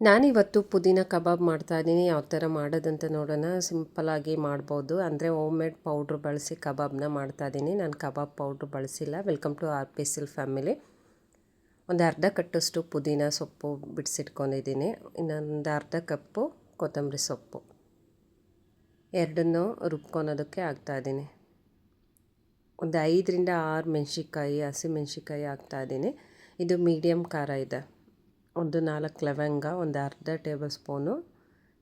ನಾನಿವತ್ತು ಪುದೀನ ಕಬಾಬ್ ಮಾಡ್ತಾಯಿದ್ದೀನಿ. ಯಾವ ಥರ ಮಾಡೋದಂತ ನೋಡೋಣ. ಸಿಂಪಲಾಗಿ ಮಾಡ್ಬೋದು. ಅಂದರೆ ಹೋಮ್ ಮೇಡ್ ಪೌಡ್ರ್ ಬಳಸಿ ಕಬಾಬ್ನ ಮಾಡ್ತಾಯಿದ್ದೀನಿ. ನಾನು ಕಬಾಬ್ ಪೌಡ್ರ್ ಬಳಸಿಲ್ಲ. ವೆಲ್ಕಮ್ ಟು ಆರ್ ಪಿ ಸಿಲ್ ಫ್ಯಾಮಿಲಿ. ಒಂದು ಅರ್ಧ ಕಟ್ಟಷ್ಟು ಪುದೀನ ಸೊಪ್ಪು ಬಿಡಿಸಿಟ್ಕೊಂಡಿದ್ದೀನಿ. ಇನ್ನೊಂದು ಅರ್ಧ ಕಪ್ಪು ಕೊತ್ತಂಬರಿ ಸೊಪ್ಪು ಎರಡನ್ನೂ ರುಬ್ಕೊಳೋದಕ್ಕೆ ಹಾಕ್ತಾಯಿದ್ದೀನಿ. ಒಂದು 5ರಿಂದ 6 ಮೆಣಸಿನ್ಕಾಯಿ, ಹಸಿಮೆಣಸಿನ್ಕಾಯಿ ಹಾಕ್ತಾಯಿದ್ದೀನಿ. ಇದು ಮೀಡಿಯಮ್ ಖಾರ ಇದೆ. ಒಂದು 4 ಲವಂಗ, ಒಂದು ಅರ್ಧ ಟೇಬಲ್ ಸ್ಪೂನು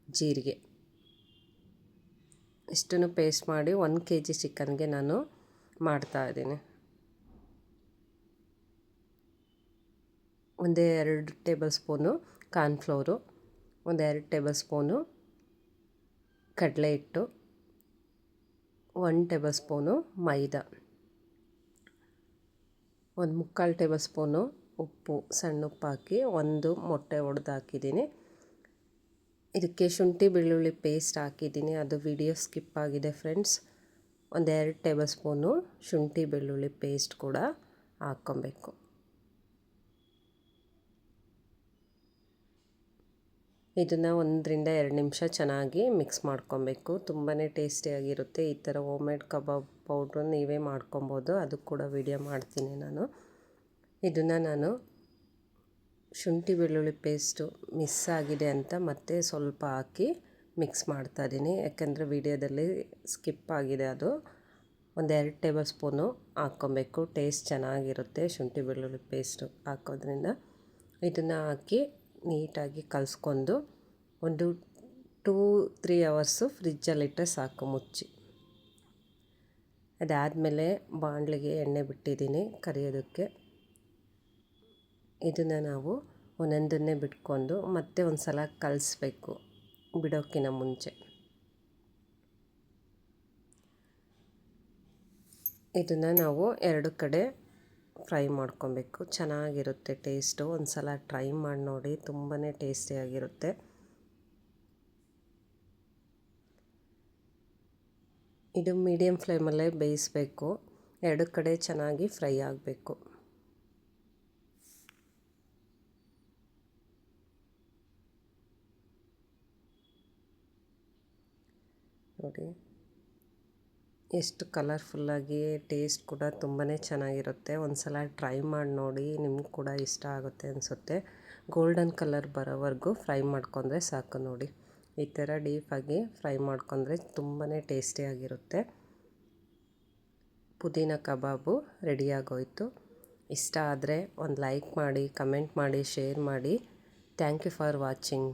ಜೀರಿಗೆ, ಇಷ್ಟನ್ನು ಪೇಸ್ಟ್ ಮಾಡಿ 1 kg ಚಿಕನ್ಗೆ ನಾನು ಮಾಡ್ತಾಯಿದ್ದೀನಿ. ಒಂದು 2 ಟೇಬಲ್ ಸ್ಪೂನು ಕಾರ್ನ್ಫ್ಲೋರು, ಒಂದು 2 ಟೇಬಲ್ ಸ್ಪೂನು ಕಡಲೆ ಹಿಟ್ಟು, 1 ಟೇಬಲ್ ಸ್ಪೂನು ಮೈದಾ, ಒಂದು 3/4 ಟೇಬಲ್ ಸ್ಪೂನು ಉಪ್ಪು, ಸಣ್ಣ ಉಪ್ಪು ಹಾಕಿ ಒಂದು ಮೊಟ್ಟೆ ಒಡೆದು ಹಾಕಿದ್ದೀನಿ. ಇದಕ್ಕೆ ಶುಂಠಿ ಬೆಳ್ಳುಳ್ಳಿ ಪೇಸ್ಟ್ ಹಾಕಿದ್ದೀನಿ. ಅದು ವಿಡಿಯೋ ಸ್ಕಿಪ್ ಆಗಿದೆ ಫ್ರೆಂಡ್ಸ್. ಒಂದು 2 ಟೇಬಲ್ ಸ್ಪೂನು ಶುಂಠಿ ಬೆಳ್ಳುಳ್ಳಿ ಪೇಸ್ಟ್ ಕೂಡ ಹಾಕ್ಕೊಬೇಕು. ಇದನ್ನು 1ರಿಂದ 2 ನಿಮಿಷ ಚೆನ್ನಾಗಿ ಮಿಕ್ಸ್ ಮಾಡ್ಕೊಬೇಕು. ತುಂಬಾ ಟೇಸ್ಟಿಯಾಗಿರುತ್ತೆ. ಈ ಥರ ಹೋಮ್ ಮೇಡ್ ಕಬಾಬ್ ಪೌಡ್ರು ನೀವೇ ಮಾಡ್ಕೊಬೋದು. ಅದು ಕೂಡ ವಿಡಿಯೋ ಮಾಡ್ತೀನಿ ನಾನು. ಇದನ್ನು ನಾನು ಶುಂಠಿ ಬೆಳ್ಳುಳ್ಳಿ ಪೇಸ್ಟು ಮಿಸ್ ಆಗಿದೆ ಅಂತ ಮತ್ತೆ ಸ್ವಲ್ಪ ಹಾಕಿ ಮಿಕ್ಸ್ ಮಾಡ್ತಾಯಿದ್ದೀನಿ. ಯಾಕೆಂದರೆ ವಿಡಿಯೋದಲ್ಲಿ ಸ್ಕಿಪ್ ಆಗಿದೆ ಅದು. ಒಂದು 2 ಟೇಬಲ್ ಸ್ಪೂನು ಹಾಕ್ಕೊಬೇಕು. ಟೇಸ್ಟ್ ಚೆನ್ನಾಗಿರುತ್ತೆ ಶುಂಠಿ ಬೆಳ್ಳುಳ್ಳಿ ಪೇಸ್ಟು ಹಾಕೋದ್ರಿಂದ. ಇದನ್ನು ಹಾಕಿ ನೀಟಾಗಿ ಕಲಿಸ್ಕೊಂಡು ಒಂದು 2-3 ಅವರ್ಸು ಫ್ರಿಜ್ಜಲ್ಲಿಟ್ಟರೆ ಸಾಕು ಮುಚ್ಚಿ. ಅದಾದಮೇಲೆ ಬಾಣಲಿಗೆ ಎಣ್ಣೆ ಬಿಟ್ಟಿದ್ದೀನಿ ಕರಿಯೋದಕ್ಕೆ. ಇದನ್ನು ನಾವು ಒಂದೊಂದನ್ನೇ ಬಿಟ್ಕೊಂಡು ಮತ್ತೆ ಒಂದು ಸಲ ಕಲಿಸ್ಬೇಕು ಬಿಡೋಕ್ಕಿಂತ ಮುಂಚೆ. ಇದನ್ನು ನಾವು 2 ಕಡೆ ಫ್ರೈ ಮಾಡ್ಕೊಬೇಕು. ಚೆನ್ನಾಗಿರುತ್ತೆ ಟೇಸ್ಟು. ಒಂದು ಸಲ ಟ್ರೈ ಮಾಡಿ ನೋಡಿ, ತುಂಬಾ ಟೇಸ್ಟಿಯಾಗಿರುತ್ತೆ. ಇದು ಮೀಡಿಯಮ್ ಫ್ಲೇಮಲ್ಲೇ ಬೇಯಿಸಬೇಕು. 2 ಕಡೆ ಚೆನ್ನಾಗಿ ಫ್ರೈ ಆಗಬೇಕು. ನೋಡಿ ಎಷ್ಟು ಕಲರ್ಫುಲ್ಲಾಗಿ, ಟೇಸ್ಟ್ ಕೂಡ ತುಂಬಾ ಚೆನ್ನಾಗಿರುತ್ತೆ. ಒಂದು ಸಲ ಟ್ರೈ ಮಾಡಿ ನೋಡಿ, ನಿಮ್ಗೆ ಕೂಡ ಇಷ್ಟ ಆಗುತ್ತೆ ಅನಿಸುತ್ತೆ. ಗೋಲ್ಡನ್ ಕಲರ್ ಬರೋವರೆಗೂ ಫ್ರೈ ಮಾಡ್ಕೊಂಡ್ರೆ ಸಾಕು. ನೋಡಿ ಈ ಥರ ಡೀಪಾಗಿ ಫ್ರೈ ಮಾಡ್ಕೊಂಡ್ರೆ ತುಂಬಾ ಟೇಸ್ಟಿಯಾಗಿರುತ್ತೆ. ಪುದೀನ ಕಬಾಬು ರೆಡಿಯಾಗೋಯಿತು. ಇಷ್ಟ ಆದರೆ ಒಂದು ಲೈಕ್ ಮಾಡಿ, ಕಮೆಂಟ್ ಮಾಡಿ, ಶೇರ್ ಮಾಡಿ. Thank you for watching.